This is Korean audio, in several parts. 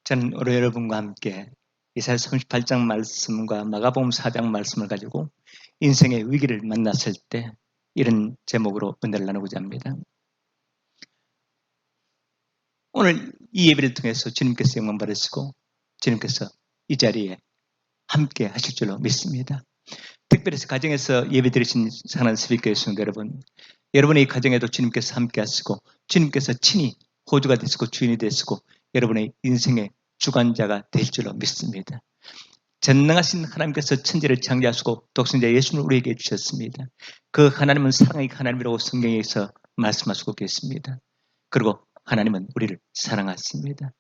저는 오늘 여러분과 함께 이사야 38장 말씀과 마가복음 4장 말씀을 가지고 인생의 위기를 만났을 때 이런 제목으로 은혜를 나누고자 합니다. 오늘 이 예배를 통해서 주님께서 영광 받으시고 주님께서 이 자리에 함께 하실 줄로 믿습니다. 특별히 가정에서 예배 드리신 사랑하는 스피커의 성도 여러분, 여러분의 가정에도 주님께서 함께 하시고 주님께서 친히 호주가 되시고 주인이 되시고 여러분의 인생의 주관자가 될 줄로 믿습니다. 전능하신 하나님께서 천지를 창조하시고 독생자 예수를 우리에게 주셨습니다. 그 하나님은 사랑의 하나님이라고 성경에서 말씀하시고 계십니다. 그리고 하나님은 우리를 사랑하십니다.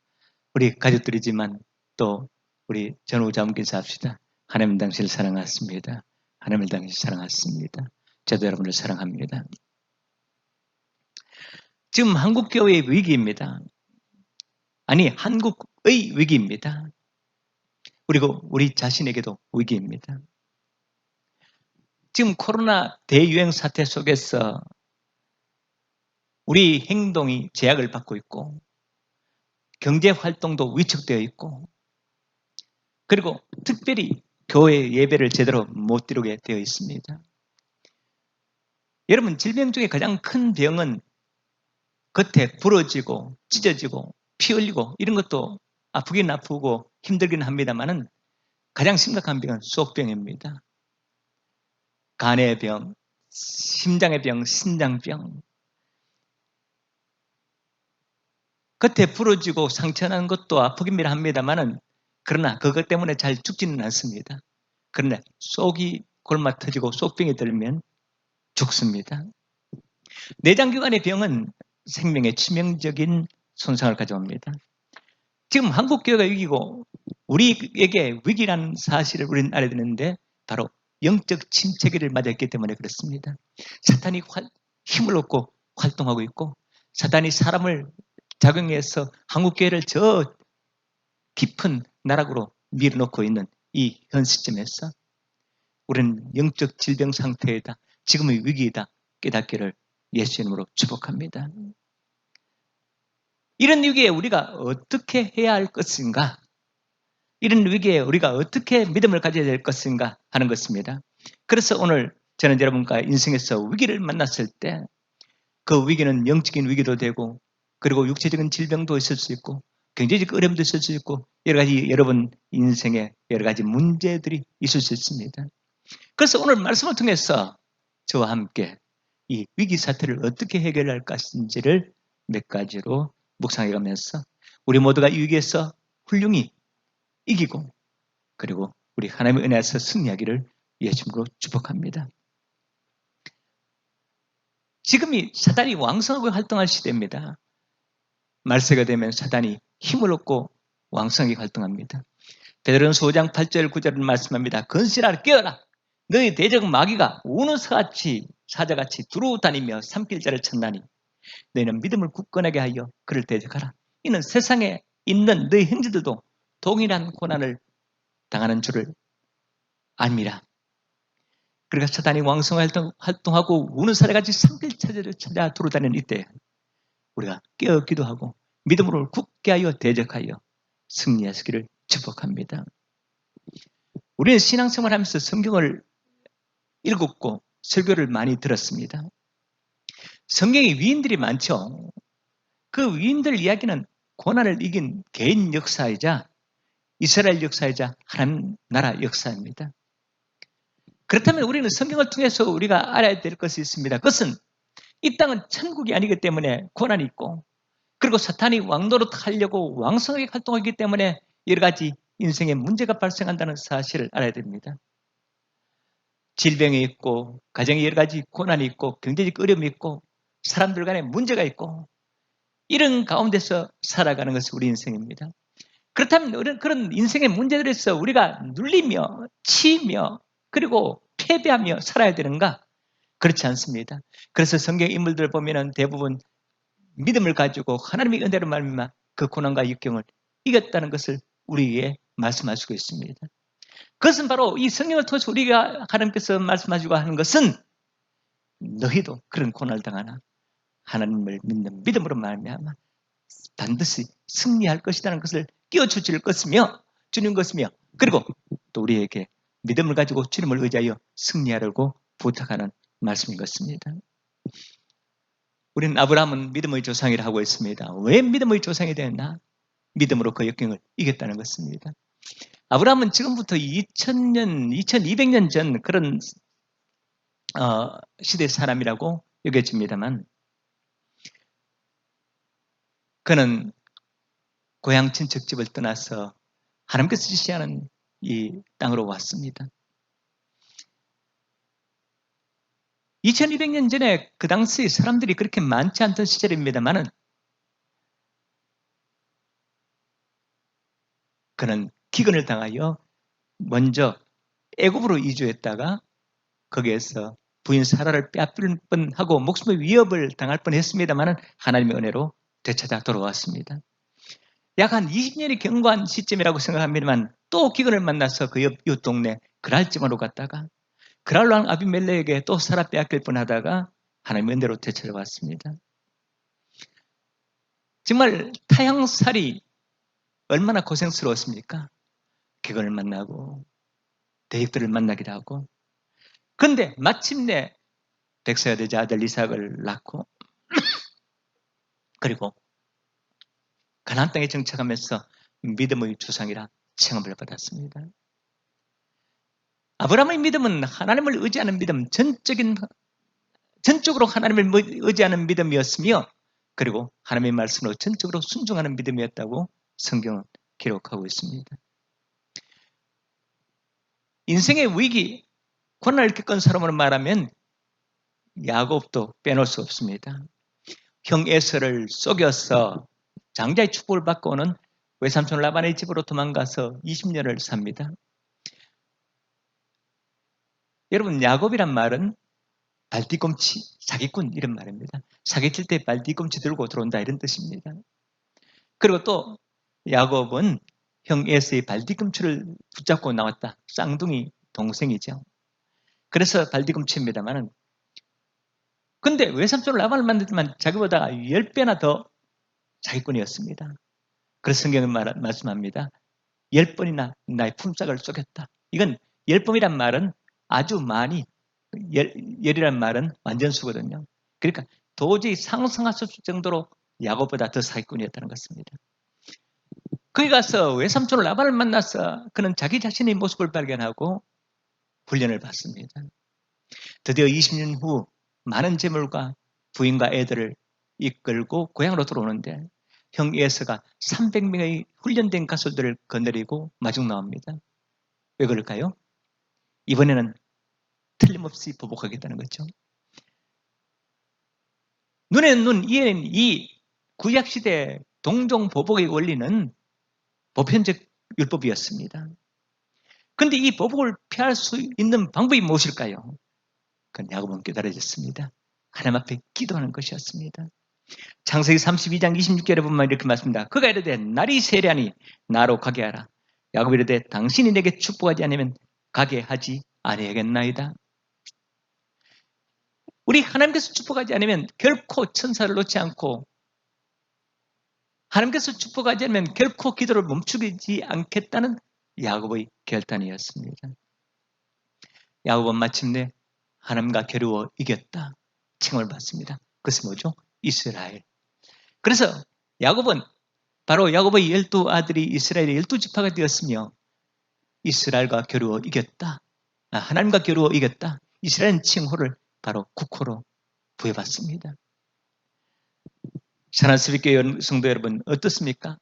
우리 가족들이지만 또 우리 전우자분께 인사합시다. 하나님 당신을 사랑하십니다. 하나님을 당신을 사랑하십니다. 저도 여러분을 사랑합니다. 지금 한국교회의 위기입니다. 아니, 한국의 위기입니다. 그리고 우리 자신에게도 위기입니다. 지금 코로나 대유행 사태 속에서 우리 행동이 제약을 받고 있고 경제 활동도 위축되어 있고 그리고 특별히 교회 예배를 제대로 못 드리게 되어 있습니다. 여러분, 질병 중에 가장 큰 병은 겉에 부러지고 찢어지고 피 흘리고 이런 것도 아프긴 아프고 힘들긴 합니다만은 가장 심각한 병은 속병입니다. 간의 병, 심장의 병, 신장병. 겉에 부러지고 상처난 것도 아프긴 합니다만은 그러나 그것 때문에 잘 죽지는 않습니다. 그런데 속이 골마 터지고 속병이 들면 죽습니다. 내장기관의 병은 생명에 치명적인 손상을 가져옵니다. 지금 한국교회가 위기고 우리에게 위기라는 사실을 우리는 알아야 되는데 바로 영적 침체기를 맞았기 때문에 그렇습니다. 사탄이 힘을 얻고 활동하고 있고 사탄이 사람을 작용해서 한국교회를 저 깊은 나락으로 밀어넣고 있는 이 현 시점에서 우리는 영적 질병 상태이다. 지금의 위기이다. 깨닫기를 예수 이름으로 축복합니다. 이런 위기에 우리가 어떻게 해야 할 것인가? 이런 위기에 우리가 어떻게 믿음을 가져야 될 것인가 하는 것입니다. 그래서 오늘 저는 여러분과 인생에서 위기를 만났을 때 그 위기는 영적인 위기도 되고 그리고 육체적인 질병도 있을 수 있고 경제적 어려움도 있을 수 있고 여러 가지 여러분 인생에 여러 가지 문제들이 있을 수 있습니다. 그래서 오늘 말씀을 통해서 저와 함께 이 위기 사태를 어떻게 해결할 것인지를 몇 가지로 묵상해 가면서 우리 모두가 이 위기에서 훌륭히 이기고 그리고 우리 하나님의 은혜에서 승리하기를 예수님으로 축복합니다. 지금이 사단이 왕성하게 활동할 시대입니다. 말세가 되면 사단이 힘을 얻고 왕성하게 활동합니다. 베드로전서 5장 8절 9절을 말씀합니다. 건실하라 깨어라. 너희 대적 마귀가 우는 사자같이 두루다니며 삼킬 자를 찾나니 너희는 믿음을 굳건하게 하여 그를 대적하라. 이는 세상에 있는 너희 형제들도 동일한 고난을 당하는 줄을 압니다. 그러니까 사단이 왕성하게 활동하고 우는 사자같이 삼킬 자를 찾아 두루다니는 이때 우리가 깨어 기도하고 믿음으로 굳게 하여 대적하여 승리하시기를 축복합니다. 우리는 신앙생활을 하면서 성경을 읽었고 설교를 많이 들었습니다. 성경에 위인들이 많죠. 그 위인들 이야기는 고난을 이긴 개인 역사이자 이스라엘 역사이자 하나님 나라 역사입니다. 그렇다면 우리는 성경을 통해서 우리가 알아야 될 것이 있습니다. 그것은 이 땅은 천국이 아니기 때문에 고난이 있고 그리고 사탄이 왕노릇하려고 왕성하게 활동하기 때문에 여러 가지 인생에 문제가 발생한다는 사실을 알아야 됩니다. 질병이 있고 가정에 여러 가지 고난이 있고 경제적 어려움이 있고 사람들 간에 문제가 있고 이런 가운데서 살아가는 것이 우리 인생입니다. 그렇다면 그런 인생의 문제들에서 우리가 눌리며 치이며 그리고 패배하며 살아야 되는가? 그렇지 않습니다. 그래서 성경 인물들 보면은 대부분 믿음을 가지고 하나님의 은혜로 말미암아 그 고난과 역경을 이겼다는 것을 우리에게 말씀하시고 있습니다. 그것은 바로 이 성경을 통해서 우리가 하나님께서 말씀하시고 하는 것은 너희도 그런 고난을 당하나 하나님을 믿는 믿음으로 말미암아 반드시 승리할 것이라는 것을 끼워주실 것이며 주님 것이며 그리고 또 우리에게 믿음을 가지고 주님을 의지하여 승리하려고 부탁하는 말씀인 것입니다. 우리는 아브라함은 믿음의 조상이라 하고 있습니다. 왜 믿음의 조상이 되었나? 믿음으로 그 역경을 이겼다는 것입니다. 아브라함은 지금부터 2000년, 2200년 전 그런 시대의 사람이라고 여겨집니다만 그는 고향 친척집을 떠나서 하나님께서 지시하는 이 땅으로 왔습니다. 2200년 전에 그 당시 사람들이 그렇게 많지 않던 시절입니다만은 그는 기근을 당하여 먼저 애굽으로 이주했다가 거기에서 부인 사라를 빼앗길 뻔하고 목숨의 위협을 당할 뻔했습니다만은 하나님의 은혜로 되찾아 돌아왔습니다. 약 한 20년이 경과한 시점이라고 생각합니다만 또 기근을 만나서 그 옆 동네 그랄집으로 갔다가 그랄로 한 아비멜렉에게 또 사라 빼앗길 뻔하다가 하나님의 은혜로 되찾아왔습니다. 정말 타향살이 얼마나 고생스러웠습니까? 기근을 만나고 대적들을 만나기도 하고 그런데 마침내 백세가 되자 아들 이삭을 낳고 그리고 가나안 땅에 정착하면서 믿음의 조상이라 칭함을 받았습니다. 아브라함의 믿음은 하나님을 의지하는 믿음, 전적으로 하나님을 의지하는 믿음이었으며 그리고 하나님의 말씀으로 전적으로 순종하는 믿음이었다고 성경은 기록하고 있습니다. 인생의 위기, 고난을 겪은 사람으로 말하면 야곱도 빼놓을 수 없습니다. 형 에서를 속여서 장자의 축복을 받고 오는 외삼촌 라반의 집으로 도망가서 20년을 삽니다. 여러분, 야곱이란 말은 발뒤꿈치, 사기꾼 이런 말입니다. 사기칠 때 발뒤꿈치 들고 들어온다 이런 뜻입니다. 그리고 또 야곱은 형 에서의 발뒤꿈치를 붙잡고 나왔다. 쌍둥이 동생이죠. 그래서 발뒤꿈치입니다만은 근데 외삼촌 라반을 만들지만 자기보다 10배나 더 사기꾼이었습니다. 그래서 성경은 말씀합니다. 10번이나 나의 품삯을 쏘겠다. 이건 10번이란 말은 아주 많이, 열이란 말은 완전수거든요. 그러니까 도저히 상상할 수 없을 정도로 야곱보다 더 사기꾼이었다는 것입니다. 거기 가서 외삼촌 라반을 만나서 그는 자기 자신의 모습을 발견하고 훈련을 받습니다. 드디어 20년 후 많은 재물과 부인과 애들을 이끌고 고향으로 들어오는데 형 에서가 300명의 훈련된 가수들을 거느리고 마중 나옵니다. 왜 그럴까요? 이번에는 틀림없이 보복하겠다는 거죠. 눈에는 눈, 이에는 이 구약시대 동종 보복의 원리는 보편적 율법이었습니다. 그런데 이 보복을 피할 수 있는 방법이 무엇일까요? 그건 야곱은 깨달아졌습니다. 하나님 앞에 기도하는 것이었습니다. 창세기 32장 26절에 보면 이렇게 말씀합니다. 그가 이르되 날이 세려니 나로 가게 하라. 야곱이 이르되 당신이 내게 축복하지 않으면 가게 하지 아니하겠나이다. 우리 하나님께서 축복하지 않으면 결코 천사를 놓지 않고 하나님께서 축복하지 않으면 결코 기도를 멈추지 않겠다는 야곱의 결단이었습니다. 야곱은 마침내 하나님과 겨루어 이겼다. 칭을 받습니다. 그것이 뭐죠? 이스라엘. 그래서 야곱은 바로 야곱의 12아들이 이스라엘의 12지파가 되었으며 이스라엘과 겨루어 이겼다. 하나님과 겨루어 이겼다. 이스라엘 칭호를 바로 국호로 부여받습니다. 사랑스럽게 성도 여러분 어떻습니까?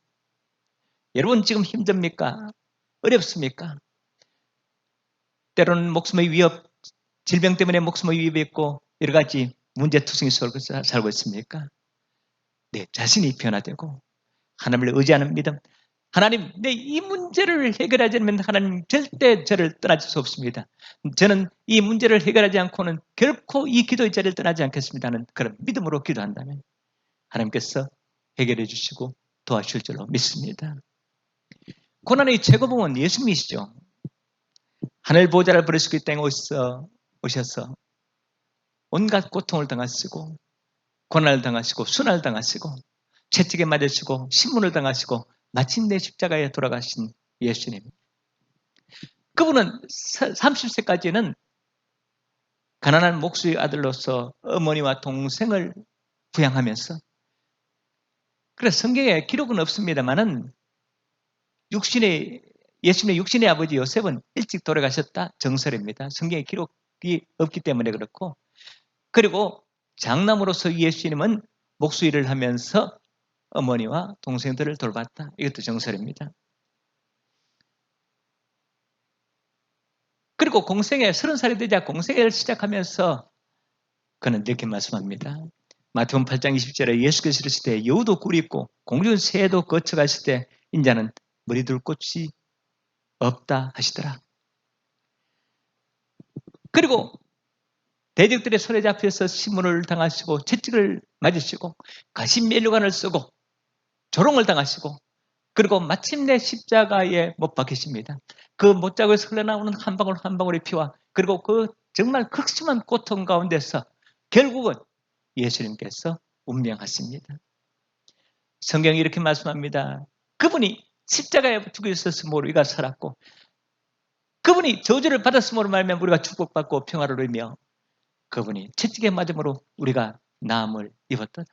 여러분 지금 힘듭니까? 어렵습니까? 때로는 목숨의 위협, 질병 때문에 목숨의 위협이 있고 여러 가지 문제투성이 속에 살고 있습니까? 내 자신이 변화되고 하나님을 의지하는 믿음, 하나님 내 이 문제를 해결하지 않으면 하나님 절대 저를 떠나줄 수 없습니다. 저는 이 문제를 해결하지 않고는 결코 이 기도의 자리를 떠나지 않겠습니다는 그런 믿음으로 기도한다면 하나님께서 해결해 주시고 도와주실 줄로 믿습니다. 고난의 최고봉은 예수님이시죠. 하늘 보좌를 버리시고 이 땅에 오셔서 온갖 고통을 당하시고 고난을 당하시고 순환을 당하시고 채찍에 맞으시고 신문을 당하시고 마침내 십자가에 돌아가신 예수님. 그분은 30세까지는 가난한 목수의 아들로서 어머니와 동생을 부양하면서, 그래서 성경에 기록은 없습니다만은 예수님의 육신의 아버지 요셉은 일찍 돌아가셨다 정설입니다. 성경에 기록이 없기 때문에 그렇고, 그리고 장남으로서 예수님은 목수 일을 하면서 어머니와 동생들을 돌봤다. 이것도 정설입니다. 그리고 공생애 30살이 되자 공생애를 시작하면서 그는 이렇게 말씀합니다. 마태복음 8장 20절에 예수께서 이르시되 여우도 꿀이 있고 공중의 새도 거쳐가실 때 인자는 머리 둘 곳이 없다 하시더라. 그리고 대적들의 손에 잡혀서 시문을 당하시고 채찍을 맞으시고 가시면류관을 쓰고 조롱을 당하시고, 그리고 마침내 십자가에 못 박히십니다. 그 못자국에서 흘러나오는 한 방울 한 방울의 피와, 그리고 그 정말 극심한 고통 가운데서 결국은 예수님께서 운명하십니다. 성경이 이렇게 말씀합니다. 그분이 십자가에 죽어 있었으므로 우리가 살았고, 그분이 저주를 받았으므로 말미암아 우리가 축복받고 평화를 누리며, 그분이 채찍에 맞음으로 우리가 나음을 입었다.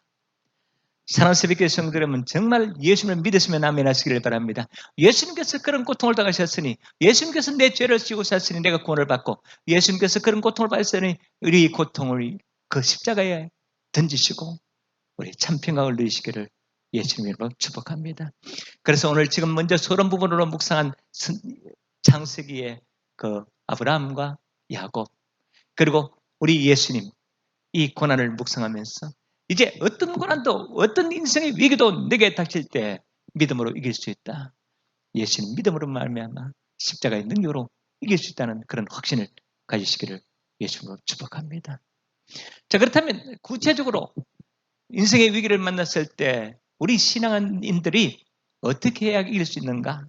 사랑하는 새벽교회 성도 여러분, 정말 예수님을 믿으시면 아멘 하시기를 바랍니다. 예수님께서 그런 고통을 당하셨으니, 예수님께서 내 죄를 지고 샀으니 내가 구원을 받고, 예수님께서 그런 고통을 받았으니 우리 고통을 그 십자가에 던지시고 우리 참 평강을 누리시기를 예수님으로 축복합니다. 그래서 오늘 지금 먼저 서론 부분으로 묵상한 창세기의 그 아브라함과 야곱, 그리고 우리 예수님, 이 고난을 묵상하면서 이제 어떤 고난도 어떤 인생의 위기도 내게 닥칠 때 믿음으로 이길 수 있다. 예수님 믿음으로 말미암아 십자가의 능력으로 이길 수 있다는 그런 확신을 가지시기를 예수님으로 축복합니다. 자, 그렇다면 구체적으로 인생의 위기를 만났을 때 우리 신앙인들이 어떻게 해야 이길 수 있는가?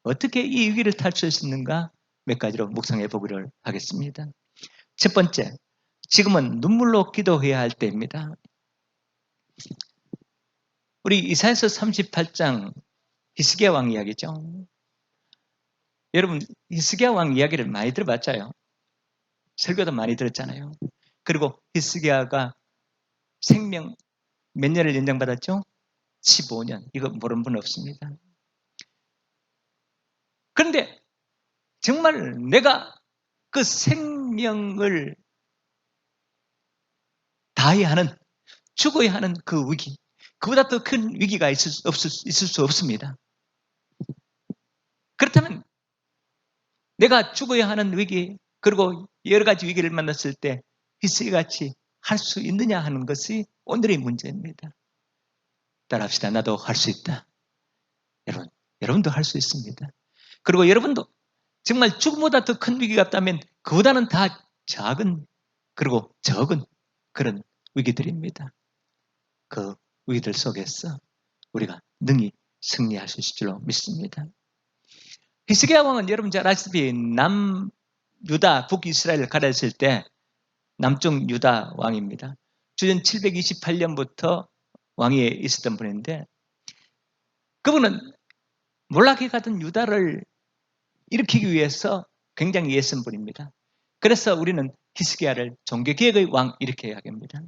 어떻게 이 위기를 탈출할 수 있는가? 몇 가지로 묵상해 보기를 하겠습니다. 첫 번째, 지금은 눈물로 기도해야 할 때입니다. 우리 이사야서 38장 히스기야 왕 이야기죠. 여러분, 히스기야 왕 이야기를 많이 들어봤잖아요. 설교도 많이 들었잖아요. 그리고 히스기야가 생명 몇 년을 연장받았죠? 15년. 이거 모르는 분 없습니다. 그런데 정말 내가 그 생명을 다해야 하는, 죽어야 하는 그 위기, 그보다 더 큰 위기가 있을 수 없습니다. 그렇다면 내가 죽어야 하는 위기, 그리고 여러 가지 위기를 만났을 때 히스기야같이 할 수 있느냐 하는 것이 오늘의 문제입니다. 따라합시다. 나도 할 수 있다. 여러분도 할 수 있습니다. 그리고 여러분도 정말 죽음보다 더 큰 위기가 없다면 그보다는 다 작은, 그리고 적은 그런 위기들입니다. 그 위기들 속에서 우리가 능히 승리할 수 있을 줄로 믿습니다. 히스기야 왕은 여러분 잘 아시다시피 남유다, 북이스라엘을 가르칠 때 남쪽 유다 왕입니다. 주전 728년부터 왕위에 있었던 분인데, 그분은 몰락해 가던 유다를 일으키기 위해서 굉장히 애쓴 분입니다. 그래서 우리는 히스기야를 종교개혁의 왕 이렇게 이야기합니다.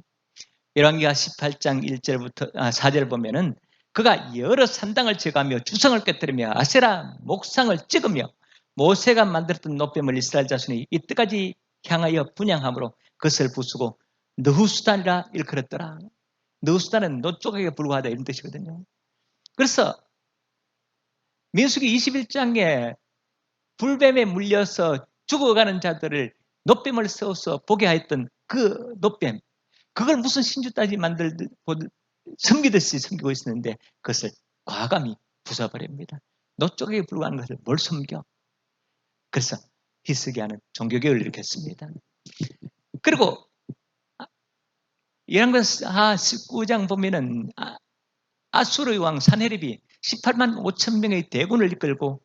열왕기하 18장 1절부터 4절 보면은 그가 여러 산당을 제거하며 주성을 깨뜨리며 아세라 목상을 찍으며 모세가 만들었던 노뱀을 이스라엘 자손이 이때까지 향하여 분양함으로 그것을 부수고 느후수단이라 일컬었더라. 느후수단은 노조각에 불과하다 이런 뜻이거든요. 그래서 민수기 21장에 불뱀에 물려서 죽어가는 자들을 노뱀을 세워서 보게 하였던 그 노뱀, 그걸 무슨 신주 따지 섬기듯이 섬기고 있었는데 그것을 과감히 부숴버립니다. 노조각에 불과한 것을 뭘 섬겨? 그래서 히스기야는 종교개혁을 일으켰습니다. 그리고 열왕기하 19장 보면은 아수르의 왕 산헤립이 18만 5천 명의 대군을 이끌고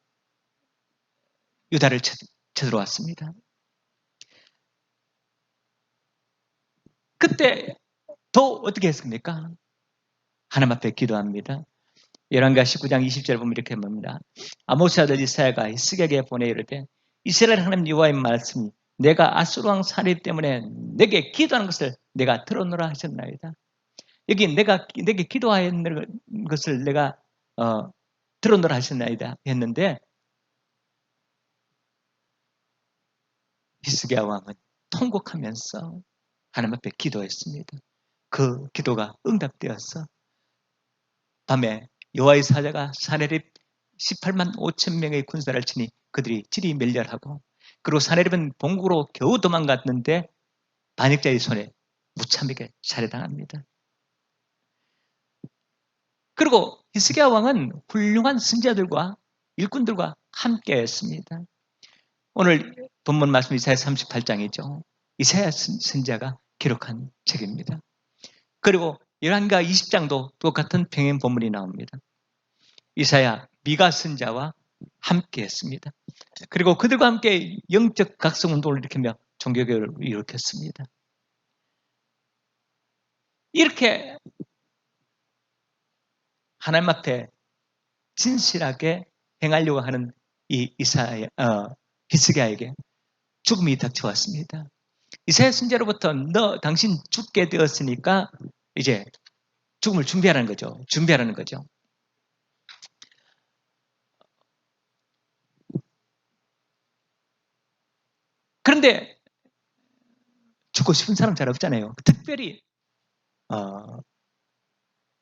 유다를 쳐들어왔습니다. 그때 또 어떻게 했습니까? 하나님 앞에 기도합니다. 열왕기하 19장 20절 보면 이렇게 봅니다. 아모스 아들 이사야가 히스기야에게 보내 이르되 이스라엘 하나님 여호와의 말씀이 내가 아수르 왕 사렙 때문에 내게 기도하는 것을 내가 들어노라 하셨나이다. 여기 내게 기도하는 것을 내가 들어노라 하셨나이다 했는데 히스기야 왕은 통곡하면서 하나님 앞에 기도했습니다. 그 기도가 응답되었어. 밤에 여호와의 사자가 사내립 18만 5천 명의 군사를 치니 그들이 지리 멸렬하고 그리고 사내립은 본국으로 겨우 도망갔는데 반역자의 손에 무참하게 살해당합니다. 그리고 히스기야 왕은 훌륭한 선지자들과 일꾼들과 함께했습니다. 오늘 본문 말씀 이사야 38장이죠. 이사야 선지자가 기록한 책입니다. 그리고 열왕기하 20장도 똑같은 병행 본문이 나옵니다. 이사야, 미가 선지자와 함께했습니다. 그리고 그들과 함께 영적 각성 운동을 일으키며 종교개혁을 일으켰습니다. 이렇게 하나님 앞에 진실하게 행하려고 하는 이 히스기야에게 죽음이 닥쳐왔습니다. 이사야 선지자로부터 당신 죽게 되었으니까 이제 죽음을 준비하라는 거죠. 그런데 죽고 싶은 사람 잘 없잖아요. 특별히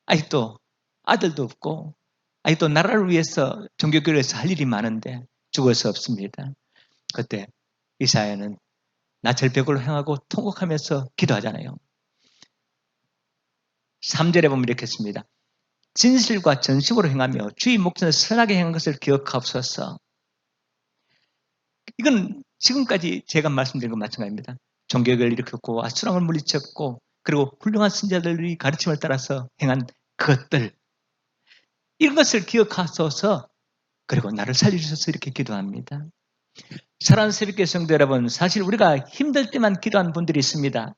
아직도 아들도 없고 아직도 나라를 위해서 종교교회에서 할 일이 많은데 죽을 수 없습니다. 그때 이사야는 나절벽으로 향하고 통곡하면서 기도하잖아요. 3절에 보면 이렇게 했습니다. 진실과 전심으로 행하며 주의 목전에 선하게 행한 것을 기억하옵소서. 이건 지금까지 제가 말씀드린 것 마찬가지입니다. 종교개혁을 일으켰고 아수랑을 물리쳤고 그리고 훌륭한 선지자들의 가르침을 따라서 행한 그것들 이런 것을 기억하소서. 그리고 나를 살려주셔서 이렇게 기도합니다. 사랑하는 새벽교회 성도 여러분, 사실 우리가 힘들 때만 기도하는 분들이 있습니다.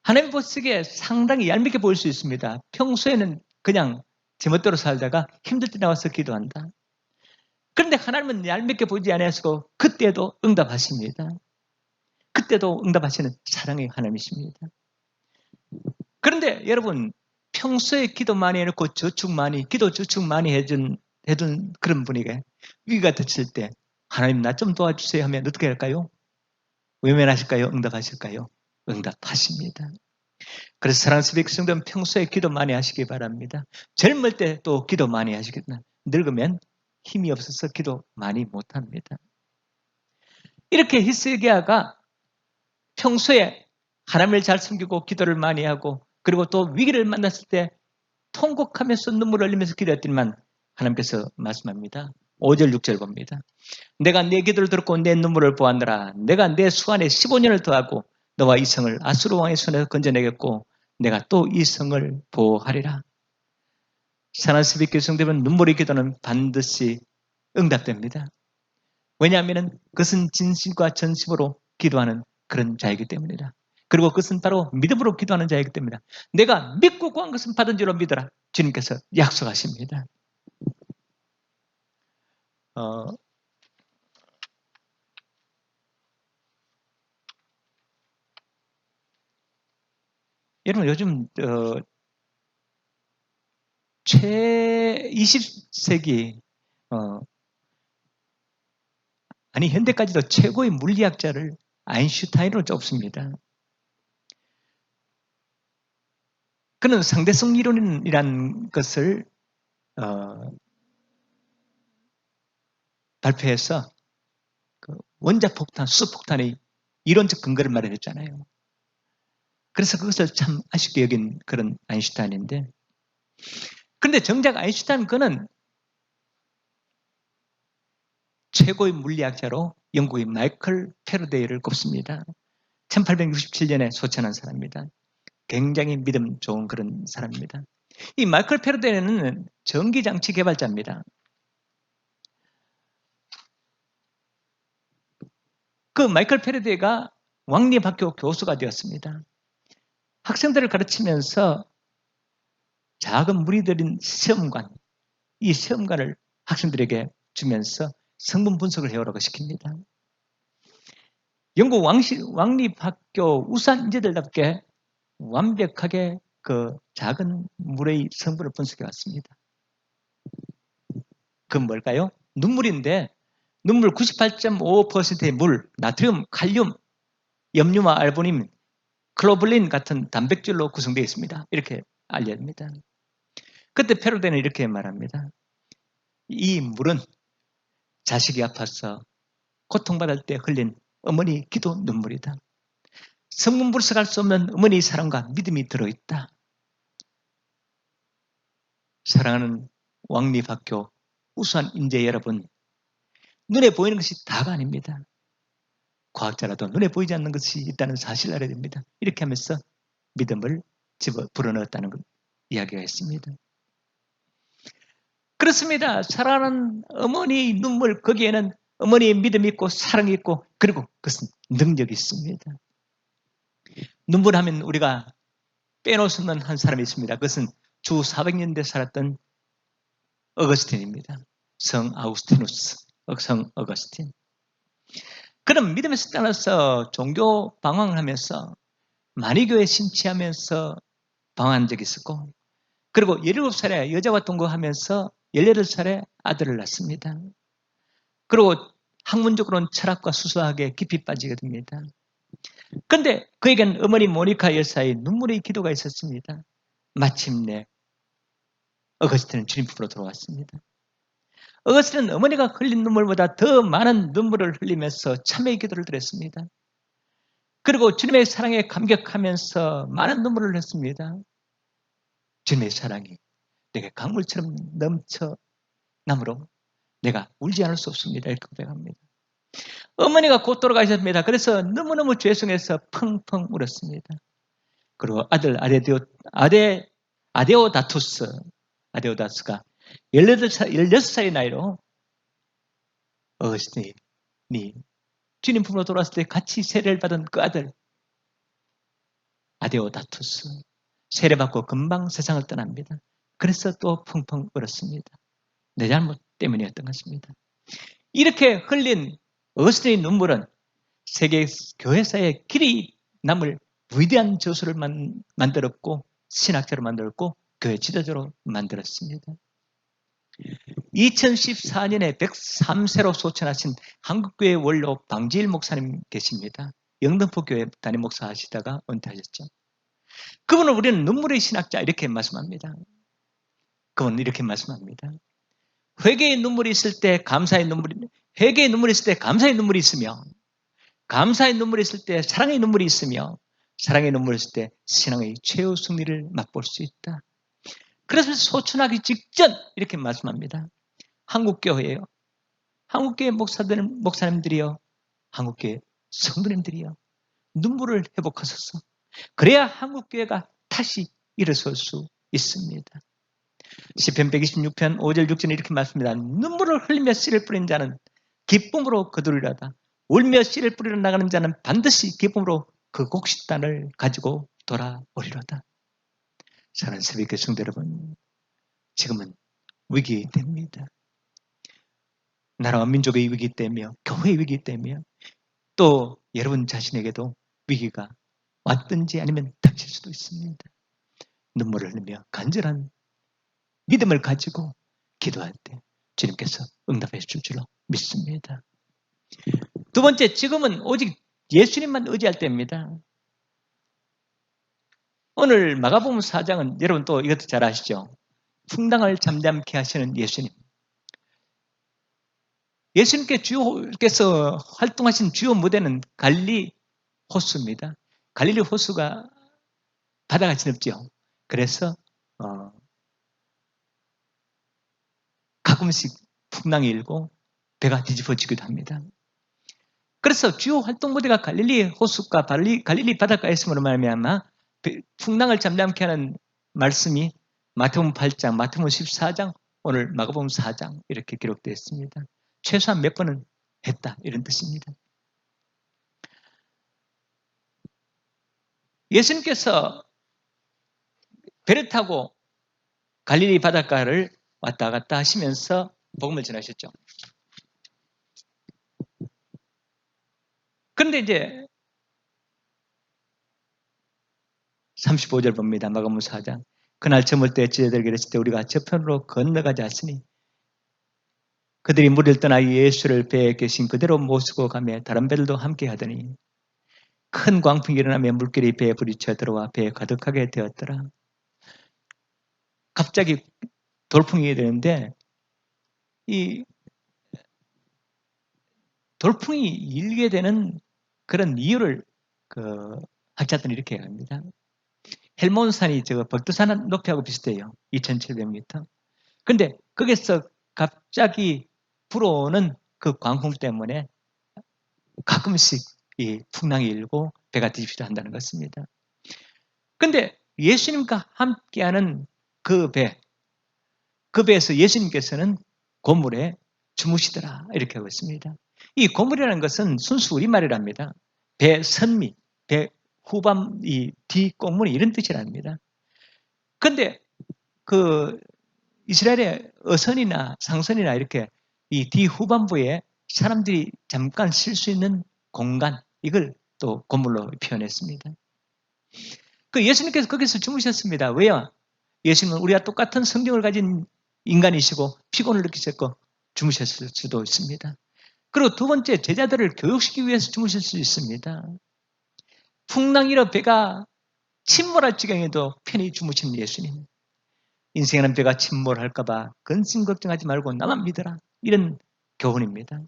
하나님 보시기에 상당히 얄밉게 보일 수 있습니다. 평소에는 그냥 제멋대로 살다가 힘들 때 나와서 기도한다. 그런데 하나님은 얄밉게 보지 않으시고 그때도 응답하십니다. 그때도 응답하시는 사랑의 하나님이십니다. 그런데 여러분 평소에 기도 많이 해놓고 기도 저축 많이 해둔 그런 분에게 위기가 닥칠 때 하나님 나 좀 도와주세요 하면 어떻게 할까요? 외면하실까요? 응답하실까요? 응답하십니다. 그래서 사랑하는 새벽 성도는 평소에 기도 많이 하시기 바랍니다. 젊을 때 또 기도 많이 하시겠나? 늙으면 힘이 없어서 기도 많이 못합니다. 이렇게 히스기야가 평소에 하나님을 잘 섬기고 기도를 많이 하고 그리고 또 위기를 만났을 때 통곡하면서 눈물을 흘리면서 기도했더니만 하나님께서 말씀합니다. 5절 6절 봅니다. 내가 내 기도를 들었고 내 눈물을 보았노라. 내가 내 수완에 15년을 더하고 너와 이 성을 아수르 왕의 손에서 건져내겠고 내가 또 이 성을 보호하리라. 사랑하는 새벽교회 성도는 눈물의 기도는 반드시 응답됩니다. 왜냐하면 그것은 진심과 전심으로 기도하는 그런 자이기 때문이다. 그리고 그것은 바로 믿음으로 기도하는 자이기 때문이다. 내가 믿고 구한 것은 받은 줄로 믿어라. 주님께서 약속하십니다. 여러분 요즘 20세기 현대까지도 최고의 물리학자를 아인슈타인으로 꼽습니다. 그는 상대성 이론이라는 것을 발표해서 그 원자폭탄, 수소폭탄의 이론적 근거를 마련했잖아요. 그래서 그것을 참 아쉽게 여긴 그런 아인슈타인인데 그런데 정작 아인슈타인 그는 최고의 물리학자로 영국의 마이클 패러데이를 꼽습니다. 1867년에 소천한 사람입니다. 굉장히 믿음 좋은 그런 사람입니다. 이 마이클 패러데이는 전기장치 개발자입니다. 그 마이클 패러데이가 왕립학교 교수가 되었습니다. 학생들을 가르치면서 작은 물이 들인 시험관, 이 시험관을 학생들에게 주면서 성분 분석을 해오라고 시킵니다. 영국 왕립학교 우수한 인재들답게 완벽하게 그 작은 물의 성분을 분석해 왔습니다. 그건 뭘까요? 눈물인데 눈물 98.5%의 물, 나트륨, 칼륨, 염류와 알부민, 클로불린 같은 단백질로 구성되어 있습니다. 이렇게 알려집니다. 그때 페로데는 이렇게 말합니다. 이 물은 자식이 아파서 고통받을 때 흘린 어머니 기도 눈물이다. 성분 분석할 수 없는 어머니의 사랑과 믿음이 들어있다. 사랑하는 왕립학교 우수한 인재 여러분, 눈에 보이는 것이 다가 아닙니다. 과학자라도 눈에 보이지 않는 것이 있다는 사실을 알아야 됩니다. 이렇게 하면서 믿음을 불어넣었다는 이야기가 있습니다. 그렇습니다. 사랑하는 어머니의 눈물, 거기에는 어머니의 믿음이 있고 사랑이 있고 그리고 그것은 능력이 있습니다. 눈물하면 우리가 빼놓을 수 없는 한 사람이 있습니다. 그것은 주 400년대 살았던 어거스틴입니다. 성 아우구스티누스, 성 어거스틴. 그는 믿음에서 떠나서 종교 방황을 하면서 만이교에 심취하면서 방황한 적이 있었고 그리고 17살에 여자와 동거하면서 18살에 아들을 낳습니다. 그리고 학문적으로는 철학과 수수하게 깊이 빠지게 됩니다. 그런데 그에겐 어머니 모니카 여사의 눈물의 기도가 있었습니다. 마침내 어거스틴은 주님 품으로 돌아왔습니다. 어거스틴은 어머니가 흘린 눈물보다 더 많은 눈물을 흘리면서 참회의 기도를 드렸습니다. 그리고 주님의 사랑에 감격하면서 많은 눈물을 흘렸습니다. 주님의 사랑이 내게 강물처럼 넘쳐나므로 내가 울지 않을 수 없습니다. 이렇게 고백합니다. 어머니가 곧 돌아가셨습니다. 그래서 너무너무 죄송해서 펑펑 울었습니다. 그리고 아들 아데오다투스가 16살의 나이로 어거스틴이 주님 품으로 돌아왔을 때 같이 세례를 받은 그 아들 아데오다투스 세례받고 금방 세상을 떠납니다. 그래서 또 펑펑 울었습니다. 내 잘못 때문이었던 것입니다. 이렇게 흘린 어거스틴의 눈물은 세계 교회사에 길이 남을 위대한 저수를 만들었고 신학자로 만들었고 교회 지도자로 만들었습니다. 2014년에 103세로 소천하신 한국교회 원로 방지일 목사님 계십니다. 영등포 교회 담임 목사 하시다가 은퇴하셨죠. 그분은 우리는 눈물의 신학자 이렇게 말씀합니다. 그분은 이렇게 말씀합니다. 회개의 눈물이 있을 때 감사의 눈물이 회개의 눈물이 있을 때 감사의 눈물이 있으며 감사의 눈물이 있을 때 사랑의 눈물이 있으며 사랑의 눈물이 있을 때 신앙의 최후 승리를 맛볼 수 있다. 그래서 소천하기 직전 이렇게 말씀합니다. 한국교회예요. 한국교회 목사님들이요. 한국교회 성도님들이요. 눈물을 회복하소서. 그래야 한국교회가 다시 일어설 수 있습니다. 시편 126편 5절 6절에 이렇게 말씀합니다. 눈물을 흘리며 씨를 뿌린 자는 기쁨으로 거두리라다. 울며 씨를 뿌리러 나가는 자는 반드시 기쁨으로 그 곡식단을 가지고 돌아오리로다. 사랑하는 새벽교회 성도 여러분, 지금은 위기 때입니다. 나라와 민족의 위기 때문이며 교회의 위기 때문이며 또 여러분 자신에게도 위기가 왔든지 아니면 닥칠 수도 있습니다. 눈물을 흘리며 간절한 믿음을 가지고 기도할 때 주님께서 응답해 줄 줄로 믿습니다. 두 번째, 지금은 오직 예수님만 의지할 때입니다. 오늘 마가복음 4장은 여러분 또 이것도 잘 아시죠? 풍랑을 잠잠케 하시는 예수님. 예수님께서 활동하신 주요 무대는 갈릴리 호수입니다. 갈릴리 호수가 바다가 넓죠. 그래서 가끔씩 풍랑이 일고 배가 뒤집어지기도 합니다. 그래서 주요 활동 무대가 갈릴리 호수가 갈릴리 바닷가였음으로 말미암아 풍랑을 잠잠케 하는 말씀이 마태복음 8장, 마태복음 14장, 오늘 마가복음 4장 이렇게 기록되어 있습니다. 최소한 몇 번은 했다 이런 뜻입니다. 예수님께서 배를 타고 갈릴리 바닷가를 왔다 갔다 하시면서 복음을 전하셨죠. 그런데 이제 35절 봅니다. 마가복음 4장. 그날 저물 때 제자들에게 이르실 때 우리가 저편으로 건너가지 않으니 그들이 물을 떠나 예수를 배에 계신 그대로 모시고 가며 다른 배들도 함께 하더니 큰 광풍이 일어나며 물길이 배에 부딪혀 들어와 배에 가득하게 되었더라. 갑자기 돌풍이 되는데 이 돌풍이 일게 되는 그런 이유를 학자들은 이렇게 합니다. 헬몬산이 벽두산 높이하고 비슷해요. 2,700m. 근데 거기서 갑자기 불어오는 그 광풍 때문에 가끔씩 이 풍랑이 일고 배가 뒤집히기도 한다는 것입니다. 근데 예수님과 함께하는 그 배에서 예수님께서는 고물에 주무시더라 이렇게 하고 있습니다. 이 고물이라는 것은 순수 우리말이랍니다. 배 선미, 배 후반 이 뒷공문이 이런 뜻이랍니다. 근데 그 이스라엘의 어선이나 상선이나 이렇게 이 뒤후반부에 사람들이 잠깐 쉴 수 있는 공간, 이걸 또 고물로 표현했습니다. 그 예수님께서 거기서 주무셨습니다. 왜요? 예수님은 우리와 똑같은 성경을 가진 인간이시고 피곤을 느끼셨고 주무셨을 수도 있습니다. 그리고 두 번째, 제자들을 교육시키기 위해서 주무실 수 있습니다. 풍랑이로 배가 침몰할 지경에도 편히 주무신 예수님. 인생에는 배가 침몰할까봐 근심 걱정하지 말고 나만 믿어라. 이런 교훈입니다.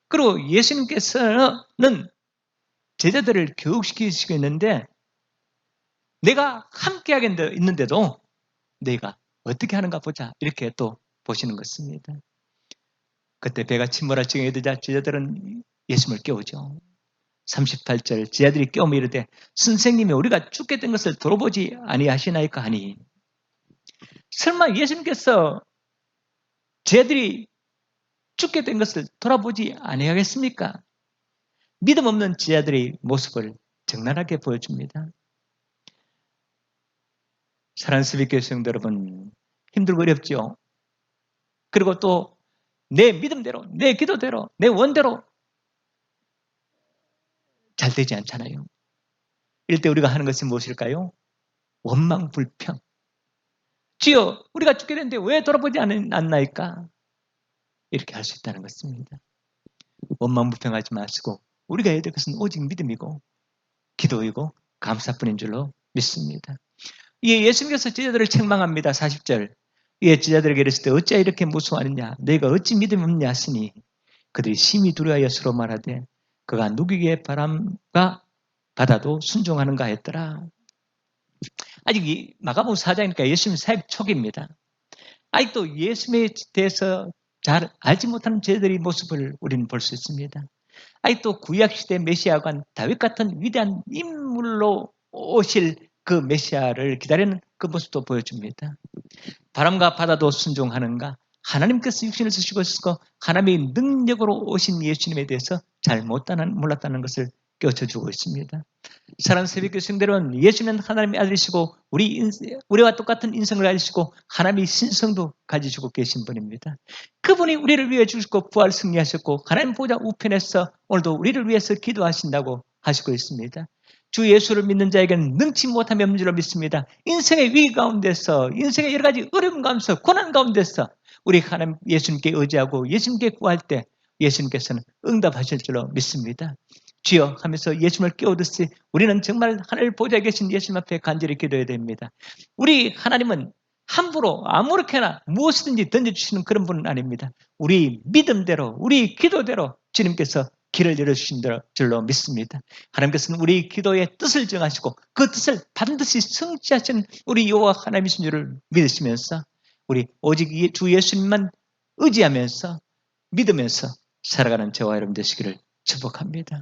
그리고 예수님께서는 제자들을 교육시키시고 있는데 내가 함께하게 있는데도 내가 어떻게 하는가 보자. 이렇게 또 보시는 것입니다. 그때 배가 침몰할 지경에 되자 제자들은 예수님을 깨우죠. 38절 제자들이 깨우며 이르되 선생님이 우리가 죽게 된 것을 돌아보지 아니하시나이까 하니 설마 예수님께서 제자들이 죽게 된 것을 돌아보지 아니하겠습니까? 믿음 없는 제자들의 모습을 적나라하게 보여줍니다. 사랑하는 스비교회 성도 여러분, 힘들고 어렵죠? 그리고 또 내 믿음대로, 내 기도대로, 내 원대로 잘 되지 않잖아요. 이럴 때 우리가 하는 것이 무엇일까요? 원망, 불평. 주여, 우리가 죽게 됐는데 왜 돌아보지 않나이까? 이렇게 할 수 있다는 것입니다. 원망, 불평하지 마시고 우리가 해야 될 것은 오직 믿음이고 기도이고 감사뿐인 줄로 믿습니다. 예수님께서 제자들을 책망합니다. 40절. 제자들에게 이르실 때 어찌 이렇게 무서워하느냐? 너희가 어찌 믿음이 없냐 하시니 그들이 심히 두려워하여 서로 말하되 그가 누구에게 바람과 바다도 순종하는가 했더라. 아직 이 마가복음 4장이니까 예수님 사역 초기입니다. 아직도 예수님에 대해서 잘 알지 못하는 제자들의 모습을 우리는 볼 수 있습니다. 아직도 구약시대 메시아관 다윗 같은 위대한 인물로 오실 그 메시아를 기다리는 그 모습도 보여줍니다. 바람과 바다도 순종하는가? 하나님께서 육신을 쓰시고 있었고 하나님의 능력으로 오신 예수님에 대해서 잘 몰랐다는 것을 깨우쳐주고 있습니다. 사랑하는 새벽교회 성도들은 예수님은 하나님의 아들이시고 우리와 똑같은 인성을 가지시고 하나님의 신성도 가지시고 계신 분입니다. 그분이 우리를 위해 주시고 부활 승리하셨고 하나님 보좌 우편에서 오늘도 우리를 위해서 기도하신다고 하시고 있습니다. 주 예수를 믿는 자에게는 능치 못함이 없는 줄로 믿습니다. 인생의 위기 가운데서 인생의 여러 가지 어려움 가운데서 고난 가운데서 우리 하나님 예수님께 의지하고 예수님께 구할 때 예수님께서는 응답하실 줄로 믿습니다. 주여 하면서 예수님을 깨우듯이 우리는 정말 하늘 보좌에 계신 예수님 앞에 간절히 기도해야 됩니다. 우리 하나님은 함부로 아무렇게나 무엇이든지 던져주시는 그런 분은 아닙니다. 우리 믿음대로 우리 기도대로 주님께서 길을 열어주신 줄로 믿습니다. 하나님께서는 우리 기도의 뜻을 정하시고 그 뜻을 반드시 성취하시는 우리 여호와 하나님이신 줄을 믿으시면서 우리 오직 주 예수님만 의지하면서 믿으면서 살아가는 저와 여러분 되시기를 축복합니다.